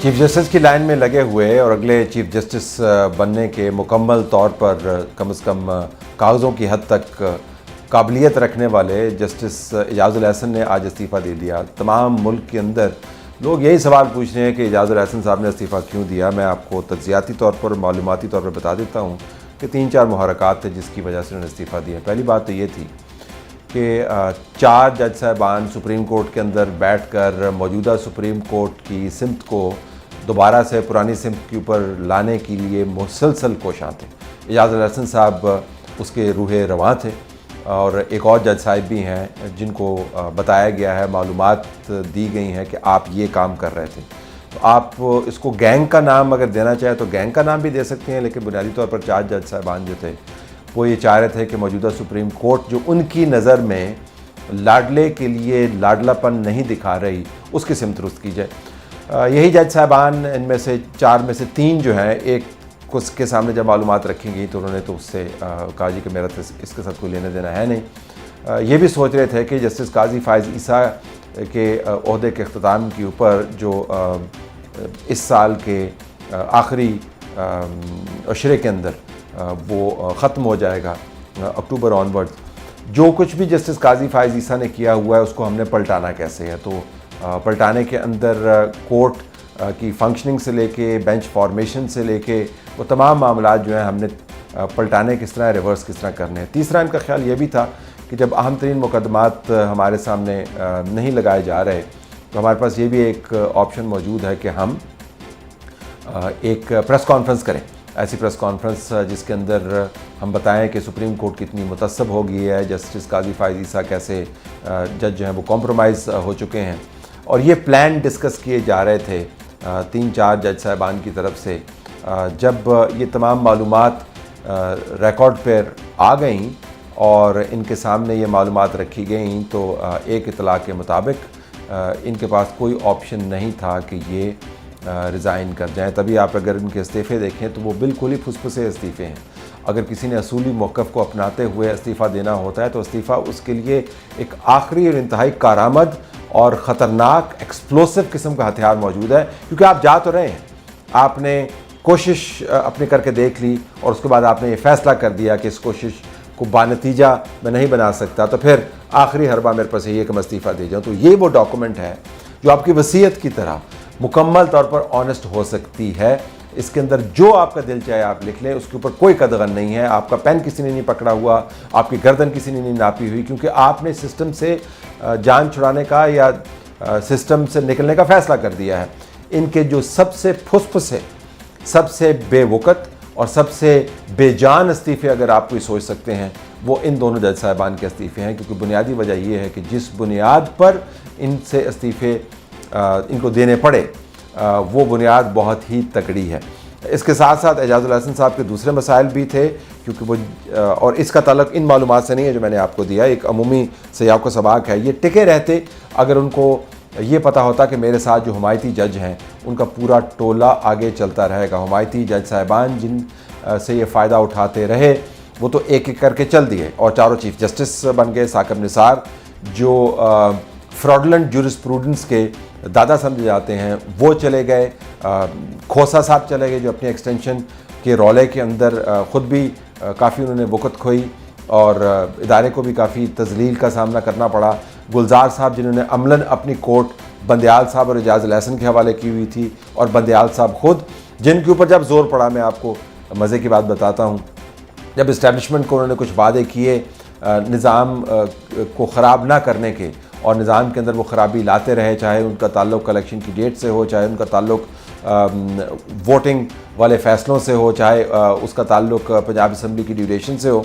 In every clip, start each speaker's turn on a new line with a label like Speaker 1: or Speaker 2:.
Speaker 1: Chief justice کی line میں لگے ہوئے اور اگلے چیف جسٹس بننے کے مکمل طور پر کم از کم کاغذوں کی حد تک قابلیت رکھنے والے جسٹس اعجاز الحسن نے آج استعفیٰ دے دیا۔ تمام ملک کے اندر لوگ یہی سوال پوچھ رہے ہیں کہ اعجاز الحسن صاحب نے استعفیٰ کیوں دیا۔ میں آپ کو تجزیاتی طور پر معلوماتی طور پر بتا دیتا ہوں کہ 3-4 محرکات تھے جس کی وجہ سے انہوں نے استعفیٰ دیا۔ پہلی بات تو یہ تھی کہ 4 جج صاحبان سپریم کورٹ کے اندر بیٹھ کر موجودہ سپریم کورٹ کی سمت کو دوبارہ سے پرانی سمت کے اوپر لانے کے لیے مسلسل کوشاں تھے۔ اعجاز الحسن صاحب اس کے روح رواں تھے، اور ایک اور جج صاحب بھی ہیں جن کو بتایا گیا ہے، معلومات دی گئی ہیں کہ آپ یہ کام کر رہے تھے۔ تو آپ اس کو گینگ کا نام اگر دینا چاہیں تو گینگ کا نام بھی دے سکتے ہیں، لیکن بنیادی طور پر 4 جج صاحبان جو تھے وہ یہ چاہ رہے تھے کہ موجودہ سپریم کورٹ جو ان کی نظر میں لاڈلے کے لیے لاڈلا پن نہیں دکھا رہی، اس کی سمت درست کی جائے۔ یہی جج صاحبان ان میں سے 4 میں سے 3 جو ہیں، ایک اس کے سامنے جب معلومات رکھی گئی تو انہوں نے تو اس سے کہا جی کہ میرا تو اس کے ساتھ کوئی لینا دینا ہے نہیں۔ یہ بھی سوچ رہے تھے کہ جسٹس قاضی فائز عیسیٰ کے عہدے کے اختتام کے اوپر جو اس سال کے آخری عشرے کے اندر وہ ختم ہو جائے گا، اکتوبر آنورڈ، جو کچھ بھی جسٹس قاضی فائز عیسیٰ نے کیا ہوا ہے اس کو ہم نے پلٹانا کیسے ہے۔ تو پلٹانے کے اندر کورٹ کی فنکشننگ سے لے کے بینچ فارمیشن سے لے کے وہ تمام معاملات جو ہیں ہم نے پلٹانے کس طرح، ریورس کس طرح کرنے ہیں۔ تیسرا ان کا خیال یہ بھی تھا کہ جب اہم ترین مقدمات ہمارے سامنے نہیں لگائے جا رہے تو ہمارے پاس یہ بھی ایک آپشن موجود ہے کہ ہم ایک پریس کانفرنس کریں، ایسی پریس کانفرنس جس کے اندر ہم بتائیں کہ سپریم کورٹ کتنی متعصب ہو گئی ہے، جسٹس قاضی فائز عیسیٰ کیسے جج جو ہیں وہ کمپرومائز ہو چکے ہیں۔ اور یہ پلان ڈسکس کیے جا رہے تھے 3-4 جج صاحبان کی طرف سے۔ جب یہ تمام معلومات ریکارڈ پر آ گئیں اور ان کے سامنے یہ معلومات رکھی گئیں تو ایک اطلاع کے مطابق ان کے پاس کوئی آپشن نہیں تھا کہ یہ ریزائن کر جائیں۔ تبھی آپ اگر ان کے استعفے دیکھیں تو وہ بالکل ہی پھسپھسے استعفے ہیں۔ اگر کسی نے اصولی موقف کو اپناتے ہوئے استعفیٰ دینا ہوتا ہے تو استعفیٰ اس کے لیے ایک آخری اور انتہائی کارآمد اور خطرناک ایکسپلوسو قسم کا ہتھیار موجود ہے، کیونکہ آپ جا تو رہے ہیں، آپ نے کوشش اپنے کر کے دیکھ لی اور اس کے بعد آپ نے یہ فیصلہ کر دیا کہ اس کوشش کو بانتیجہ میں نہیں بنا سکتا، تو پھر آخری حربہ میرے پاس یہ کہ میں استعفیٰ دے جاؤں۔ تو یہ وہ ڈاکومنٹ ہے جو آپ کی وصیت کی طرح مکمل طور پر آنیسٹ ہو سکتی ہے۔ اس کے اندر جو آپ کا دل چاہے آپ لکھ لیں، اس کے اوپر کوئی قدغن نہیں ہے۔ آپ کا پین کسی نے نہیں پکڑا ہوا، آپ کی گردن کسی نے نہیں ناپی ہوئی، کیونکہ آپ نے سسٹم سے جان چھڑانے کا یا سسٹم سے نکلنے کا فیصلہ کر دیا ہے۔ ان کے جو سب سے پھسپھسے، سب سے بے وقت اور سب سے بے جان استعفے اگر آپ کوئی سوچ سکتے ہیں وہ ان دونوں جج صاحبان کے استعفے ہیں، کیونکہ بنیادی وجہ یہ ہے کہ جس بنیاد پر ان سے استعفے ان کو دینے پڑے وہ بنیاد بہت ہی تکڑی ہے۔ اس کے ساتھ ساتھ اعجاز الحسن صاحب کے دوسرے مسائل بھی تھے، کیونکہ وہ اور اس کا تعلق ان معلومات سے نہیں ہے جو میں نے آپ کو دیا، ایک عمومی سیاق و سباق ہے۔ یہ ٹکے رہتے اگر ان کو یہ پتہ ہوتا کہ میرے ساتھ جو حمایتی جج ہیں ان کا پورا ٹولہ آگے چلتا رہے گا۔ حمایتی جج صاحبان جن سے یہ فائدہ اٹھاتے رہے وہ تو ایک ایک کر کے چل دیے اور چاروں چیف جسٹس بن گئے۔ ثاقب نثار جو فراڈلنٹ جورسپروڈنس کے دادا سمجھے جاتے ہیں وہ چلے گئے، کھوسا صاحب چلے گئے جو اپنی ایکسٹینشن کے رولے کے اندر خود بھی کافی انہوں نے وقت کھوئی اور ادارے کو بھی کافی تذلیل کا سامنا کرنا پڑا۔ گلزار صاحب جنہوں نے عملاً اپنی کورٹ بندیال صاحب اور اعجاز الحسن کے حوالے کی ہوئی تھی، اور بندیال صاحب خود جن کے اوپر جب زور پڑا، میں آپ کو مزے کی بات بتاتا ہوں، جب اسٹیبلشمنٹ کو انہوں نے کچھ وعدے کیے نظام کو خراب نہ کرنے کے، اور نظام کے اندر وہ خرابی لاتے رہے، چاہے ان کا تعلق الیکشن کی ڈیٹ سے ہو، چاہے ان کا تعلق ووٹنگ والے فیصلوں سے ہو، چاہے اس کا تعلق پنجاب اسمبلی کی ڈیوریشن سے ہو،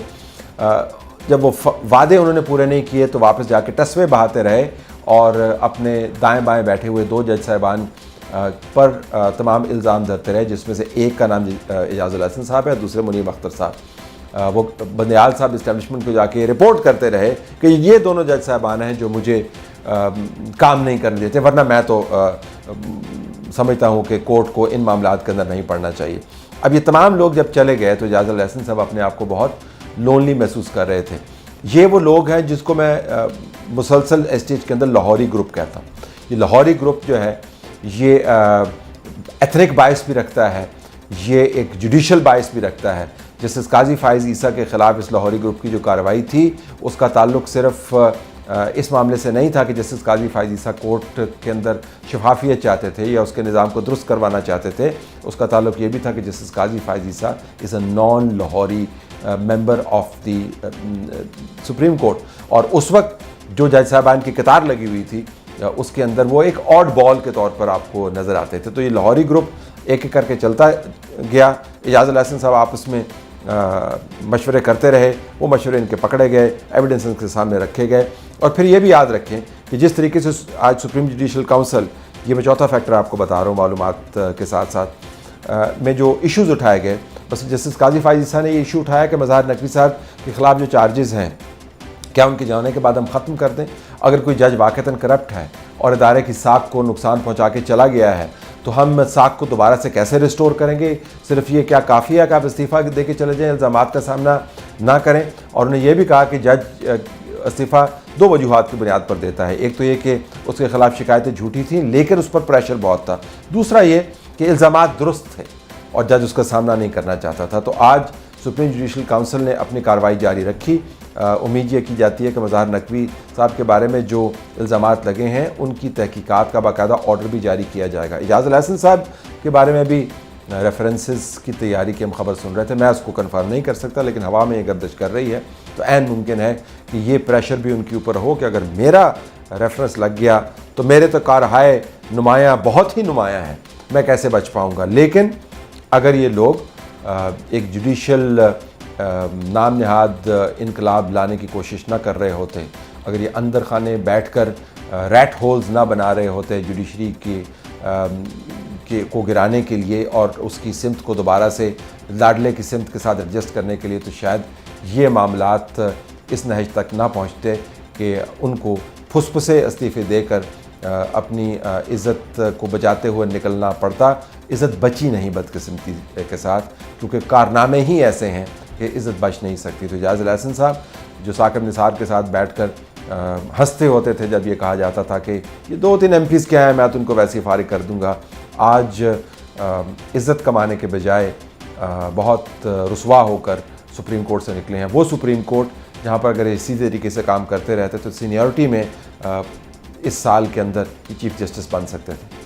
Speaker 1: جب وہ وعدے انہوں نے پورے نہیں کیے تو واپس جا کے ٹسوے بہاتے رہے اور اپنے دائیں بائیں بیٹھے ہوئے 2 جج صاحبان پر تمام الزام دھرتے رہے، جس میں سے ایک کا نام اعجاز الحسن صاحب ہے، دوسرے منیر اختر صاحب۔ وہ بندیال صاحب اسٹیبلشمنٹ کو جا کے رپورٹ کرتے رہے کہ یہ دونوں جج صاحبان ہیں جو مجھے کام نہیں کرنے دیتے، ورنہ میں تو سمجھتا ہوں کہ کورٹ کو ان معاملات کے اندر نہیں پڑھنا چاہیے۔ اب یہ تمام لوگ جب چلے گئے تو اعجاز الحسن صاحب اپنے آپ کو بہت لونلی محسوس کر رہے تھے۔ یہ وہ لوگ ہیں جس کو میں مسلسل اسٹیج کے اندر لاہوری گروپ کہتا ہوں۔ یہ لاہوری گروپ جو ہے یہ ایتھنک باعث بھی رکھتا ہے، یہ ایک جوڈیشل باعث بھی رکھتا ہے۔ جسٹس قاضی فائز عیسیٰ کے خلاف اس لاہوری گروپ کی جو کارروائی تھی اس کا تعلق صرف اس معاملے سے نہیں تھا کہ جسٹس قاضی فائز عیسیٰ کورٹ کے اندر شفافیت چاہتے تھے یا اس کے نظام کو درست کروانا چاہتے تھے، اس کا تعلق یہ بھی تھا کہ justice Qazi Faez Isa is a non Lahori member of the supreme court, اور اس وقت جو جج صاحبان کی قطار لگی ہوئی تھی اس کے اندر وہ ایک آڈ بال کے طور پر آپ کو نظر آتے تھے۔ تو یہ لاہوری گروپ ایک ایک کر کے چلتا گیا۔ اعجاز الاحسن صاحب آپس میں مشورے کرتے رہے، وہ مشورے ان کے پکڑے گئے، ایویڈنس ان کے سامنے رکھے گئے، اور پھر یہ بھی یاد رکھیں کہ جس طریقے سے آج سپریم جوڈیشل کاؤنسل، یہ میں چوتھا فیکٹر آپ کو بتا رہا ہوں معلومات کے ساتھ ساتھ، میں جو ایشوز اٹھائے گئے، بس جسٹس قاضی فائز عیسیٰ نے یہ ایشو اٹھایا کہ مظاہر نقوی صاحب کے خلاف جو چارجز ہیں کیا ان کے جانے کے بعد ہم ختم کر دیں؟ اگر کوئی جج واقعتاً کرپٹ ہے اور ادارے کی ساکھ کو نقصان پہنچا کے چلا گیا ہے تو ہم ساکھ کو دوبارہ سے کیسے ریسٹور کریں گے؟ صرف یہ کیا کافی ہے کہ آپ استعفیٰ دے کے چلے جائیں، الزامات کا سامنا نہ کریں؟ اور انہوں نے یہ بھی کہا کہ جج استعفیٰ دو وجوہات کی بنیاد پر دیتا ہے، ایک تو یہ کہ اس کے خلاف شکایتیں جھوٹی تھیں لیکن اس پر پریشر بہت تھا، دوسرا یہ کہ الزامات درست تھے اور جج اس کا سامنا نہیں کرنا چاہتا تھا۔ تو آج سپریم جوڈیشل کاؤنسل نے اپنی کارروائی جاری رکھی۔ امید یہ کی جاتی ہے کہ مظاہر نقوی صاحب کے بارے میں جو الزامات لگے ہیں ان کی تحقیقات کا باقاعدہ آرڈر بھی جاری کیا جائے گا۔ اعجاز الاحسن صاحب کے بارے میں بھی ریفرنسز کی تیاری کی ہم خبر سن رہے تھے، میں اس کو کنفرم نہیں کر سکتا لیکن ہوا میں یہ گردش کر رہی ہے، تو عین ممکن ہے کہ یہ پریشر بھی ان کے اوپر ہو کہ اگر میرا ریفرنس لگ گیا تو میرے تو کارہائے نمایاں بہت ہی نمایاں ہیں، میں کیسے بچ پاؤں گا۔ لیکن اگر یہ لوگ ایک جوڈیشل نام نہاد انقلاب لانے کی کوشش نہ کر رہے ہوتے، اگر یہ اندر خانے بیٹھ کر ریٹ ہولز نہ بنا رہے ہوتے جوڈیشری کو گرانے کے لیے اور اس کی سمت کو دوبارہ سے لاڈلے کی سمت کے ساتھ ایڈجسٹ کرنے کے لیے، تو شاید یہ معاملات اس نہج تک نہ پہنچتے کہ ان کو پھسپھسے استعفے دے کر اپنی عزت کو بچاتے ہوئے نکلنا پڑتا۔ عزت بچی نہیں بدقسمتی کے ساتھ، کیونکہ کارنامے ہی ایسے ہیں کہ عزت بچ نہیں سکتی۔ تو اعجاز الاحسن صاحب جو ثاقب نثار کے ساتھ بیٹھ کر ہنستے ہوتے تھے جب یہ کہا جاتا تھا کہ یہ 2-3 ایم پیز کیا ہیں میں تو ان کو ویسے ہی فارغ کر دوں گا، آج عزت کمانے کے بجائے بہت رسوا ہو کر سپریم کورٹ سے نکلے ہیں۔ وہ سپریم کورٹ جہاں پر اگر اسی طریقے سے کام کرتے رہتے تو سینیورٹی میں اس سال کے اندر چیف جسٹس بن سکتے تھے۔